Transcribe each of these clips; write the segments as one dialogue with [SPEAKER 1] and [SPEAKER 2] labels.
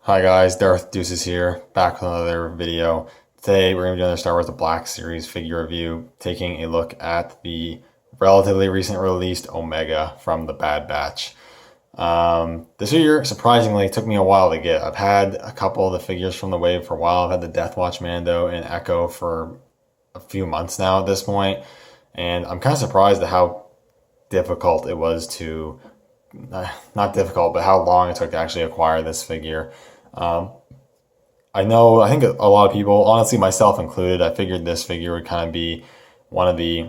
[SPEAKER 1] Hi guys, Darth Deuces here, back with another video. Today we're going to be doing the Star Wars The Black Series figure review, taking a look at the relatively recent released Omega from the Bad Batch. This figure, surprisingly, took me a while to get. I've had a couple of the figures from the wave for a while. I've had the Death Watch Mando and Echo for a few months now at this point, and I'm kind of surprised at how difficult it was to, not difficult, but how long it took to actually acquire this figure. Um, I think a lot of people, honestly myself included, I figured this figure would kind of be one of the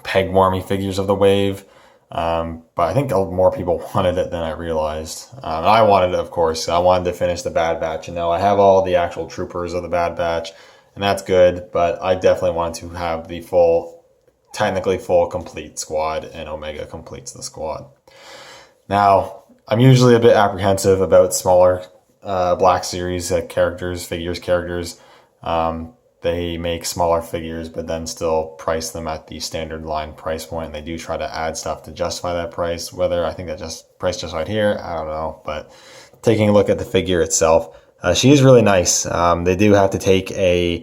[SPEAKER 1] peg-warmy figures of the wave. But I think more people wanted it than I realized. And I wanted it, of course. I wanted to finish the Bad Batch. I have all the actual troopers of the Bad Batch, and that's good, but I definitely wanted to have the technically full, complete squad, and Omega completes the squad. Now, I'm usually a bit apprehensive about smaller Black Series characters. They make smaller figures, but then still price them at the standard line price point. And they do try to add stuff to justify that price. Whether I think that price justified here, I don't know. But taking a look at the figure itself, she is really nice. They do have to take a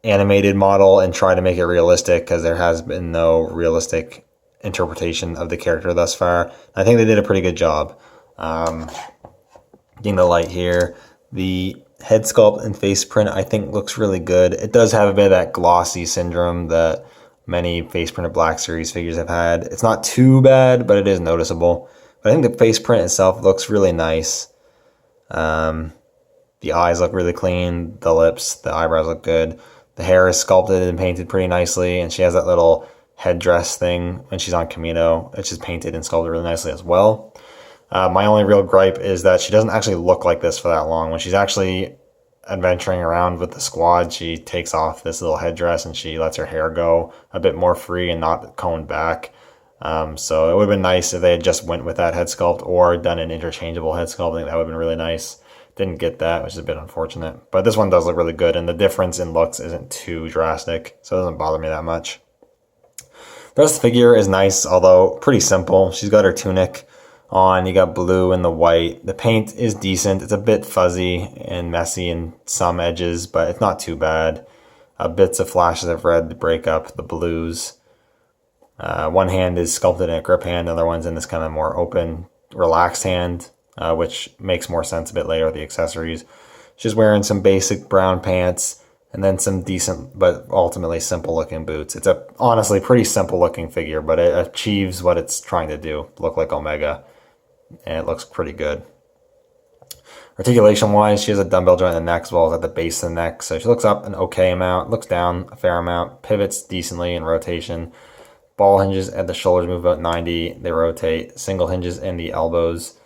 [SPEAKER 1] animated model and try to make it realistic because there has been no realistic interpretation of the character thus far. I think they did a pretty good job. Getting the light here. The head sculpt and face print I think looks really good. It does have a bit of that glossy syndrome that many face printed Black Series figures have had. It's not too bad, but it is noticeable. But I think the face print itself looks really nice. The eyes look really clean. The lips, the eyebrows look good. The hair is sculpted and painted pretty nicely, and she has that little headdress thing when she's on Kamino, which is painted and sculpted really nicely as well. My only real gripe is that she doesn't actually look like this for that long. When she's actually adventuring around with the squad, she takes off this little headdress and she lets her hair go a bit more free and not combed back. So it would have been nice if they had just went with that head sculpt or done an interchangeable head sculpt. I think that would have been really nice. Didn't get that, which is a bit unfortunate. But this one does look really good, and the difference in looks isn't too drastic, so it doesn't bother me that much. The rest of the figure is nice, although pretty simple. She's got her tunic on, you got blue and the white. The paint is decent. It's a bit fuzzy and messy in some edges, but it's not too bad. Bits of flashes of red to break up the blues. One hand is sculpted in a grip hand, the other one's in this kind of more open, relaxed hand, which makes more sense a bit later with the accessories. She's wearing some basic brown pants and then some decent but ultimately simple looking boots. It's a honestly pretty simple looking figure, but it achieves what it's trying to do, look like Omega. And it looks pretty good. Articulation wise, she has a dumbbell joint in the neck as well as at the base of the neck. So she looks up an okay amount, looks down a fair amount, pivots decently in rotation. Ball hinges at the shoulders move about 90, they rotate. Single hinges in the elbows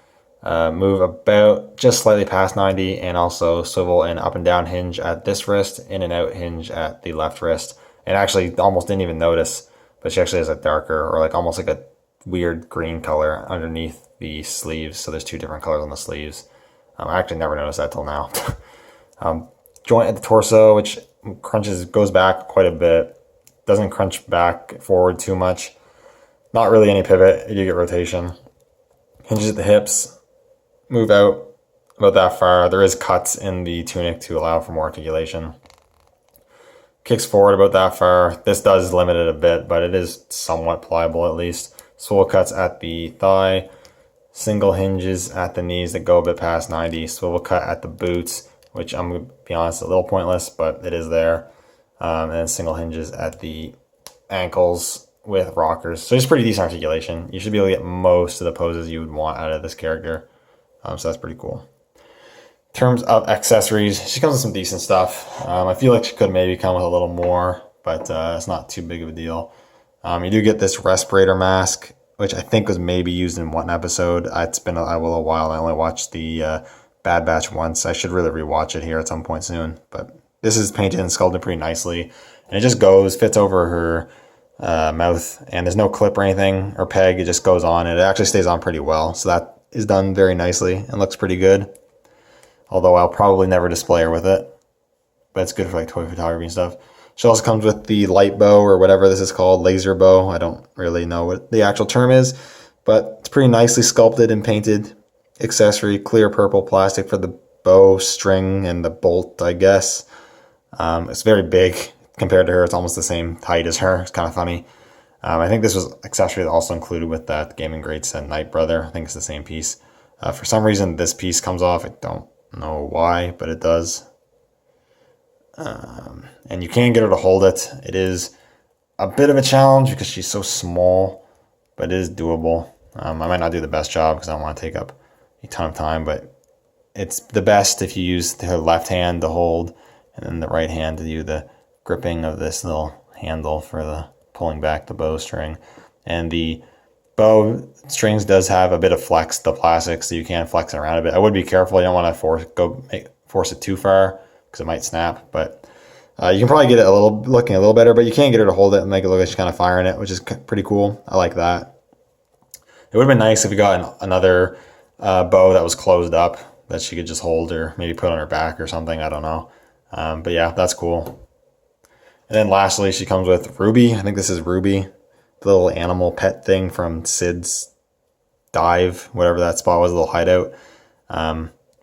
[SPEAKER 1] move about just slightly past 90, and also swivel and up and down hinge at this wrist, in and out hinge at the left wrist. And actually almost didn't even notice, but she actually has a darker, or like almost like a weird green color underneath the sleeves. So there's two different colors on the sleeves. I actually never noticed that till now. Joint at the torso, which goes back quite a bit. Doesn't crunch back forward too much. Not really any pivot. You do get rotation. Hinges at the hips move out about that far. There is cuts in the tunic to allow for more articulation. Kicks forward about that far. This does limit it a bit, but it is somewhat pliable at least. Swivel cuts at the thigh. Single hinges at the knees that go a bit past 90. Swivel cut at the boots, which I'm going to be honest, a little pointless, but it is there. And then single hinges at the ankles with rockers. So it's pretty decent articulation. You should be able to get most of the poses you would want out of this character. So that's pretty cool. In terms of accessories, she comes with some decent stuff. I feel like she could maybe come with a little more, but it's not too big of a deal. You do get this respirator mask, which I think was maybe used in one episode. It's been a little while. I only watched the Bad Batch once. I should really rewatch it here at some point soon. But this is painted and sculpted pretty nicely. And it just fits over her mouth. And there's no clip or anything, or peg. It just goes on. And it actually stays on pretty well. So that is done very nicely and looks pretty good. Although I'll probably never display her with it. But it's good for like toy photography and stuff. She also comes with the light bow, or whatever this is called, laser bow. I don't really know what the actual term is, but it's pretty nicely sculpted and painted accessory, clear purple plastic for the bowstring and the bolt, I guess. It's very big compared to her. It's almost the same height as her. It's kind of funny. I think this was accessory also included with that Gaming Grade set Night Brother. I think it's the same piece. For some reason, this piece comes off. I don't know why, but it does. And you can get her to hold it. It is a bit of a challenge because she's so small, but it is doable. I might not do the best job because I don't want to take up a ton of time, but it's the best if you use her left hand to hold and then the right hand to do the gripping of this little handle for the pulling back the bowstring. And the bow strings does have a bit of flex, the plastic, so you can flex it around a bit. I would be careful. You don't want to force it too far because it might snap, but you can probably get it looking a little better, but you can get her to hold it and make it look like she's kind of firing it, which is pretty cool. I like that. It would have been nice if we got another bow that was closed up that she could just hold or maybe put on her back or something. I don't know. But yeah, that's cool. And then lastly, she comes with Ruby. I think this is Ruby, the little animal pet thing from Sid's dive, whatever that spot was, a little hideout.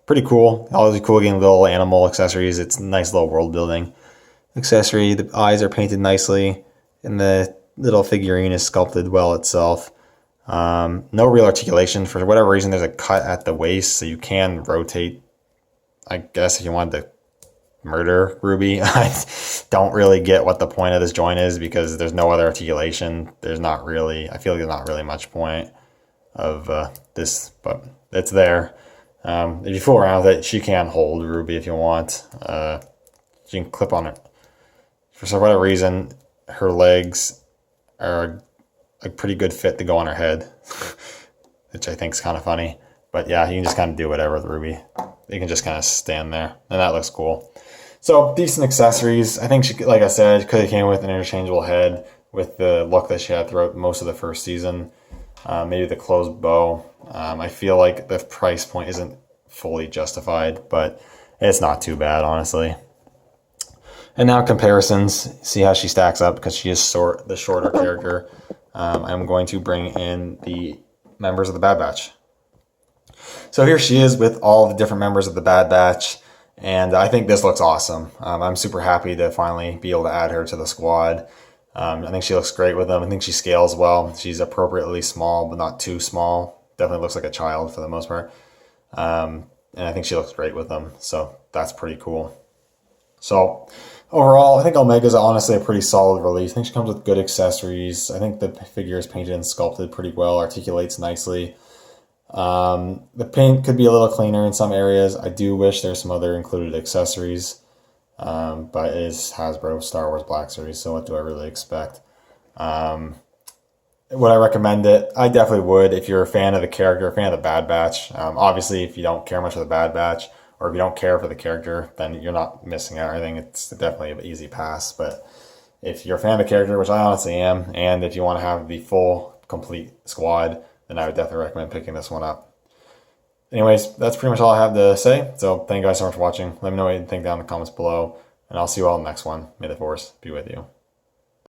[SPEAKER 1] Pretty cool. Always cool getting little animal accessories. It's a nice little world building accessory. The eyes are painted nicely, and the little figurine is sculpted well itself. No real articulation. For whatever reason, there's a cut at the waist, so you can rotate. I guess if you wanted to murder Ruby. I don't really get what the point of this joint is because there's no other articulation. There's not really, I feel like there's not really much point of this, but it's there. If you fool around with it, she can hold Ruby if you want. You can clip on it. For whatever reason, her legs are a pretty good fit to go on her head, which I think is kind of funny. But yeah, you can just kind of do whatever with Ruby. You can just kind of stand there, and that looks cool. So decent accessories. I think she, like I said, could have came with an interchangeable head with the look that she had throughout most of the first season. Maybe the closed bow. I feel like the price point isn't fully justified, but it's not too bad, honestly. And now comparisons. See how she stacks up because she is the shorter character. I'm going to bring in the members of the Bad Batch. So here she is with all the different members of the Bad Batch. And I think this looks awesome. I'm super happy to finally be able to add her to the squad. I think she looks great with them. I think she scales well. She's appropriately small, but not too small. Definitely looks like a child for the most part. And I think she looks great with them. So that's pretty cool. So overall, I think Omega is honestly a pretty solid release. I think she comes with good accessories. I think the figure is painted and sculpted pretty well, articulates nicely. The paint could be a little cleaner in some areas. I do wish there's some other included accessories, but it is Hasbro Star Wars Black Series, so what do I really expect? Would I recommend it? I definitely would if you're a fan of the character, a fan of the Bad Batch. Obviously, if you don't care much for the Bad Batch, or if you don't care for the character, then you're not missing out or anything. It's definitely an easy pass, but if you're a fan of the character, which I honestly am, and if you want to have the full, complete squad, then I would definitely recommend picking this one up. Anyways, that's pretty much all I have to say. So thank you guys so much for watching. Let me know what you think down in the comments below. And I'll see you all in the next one. May the Force be with you.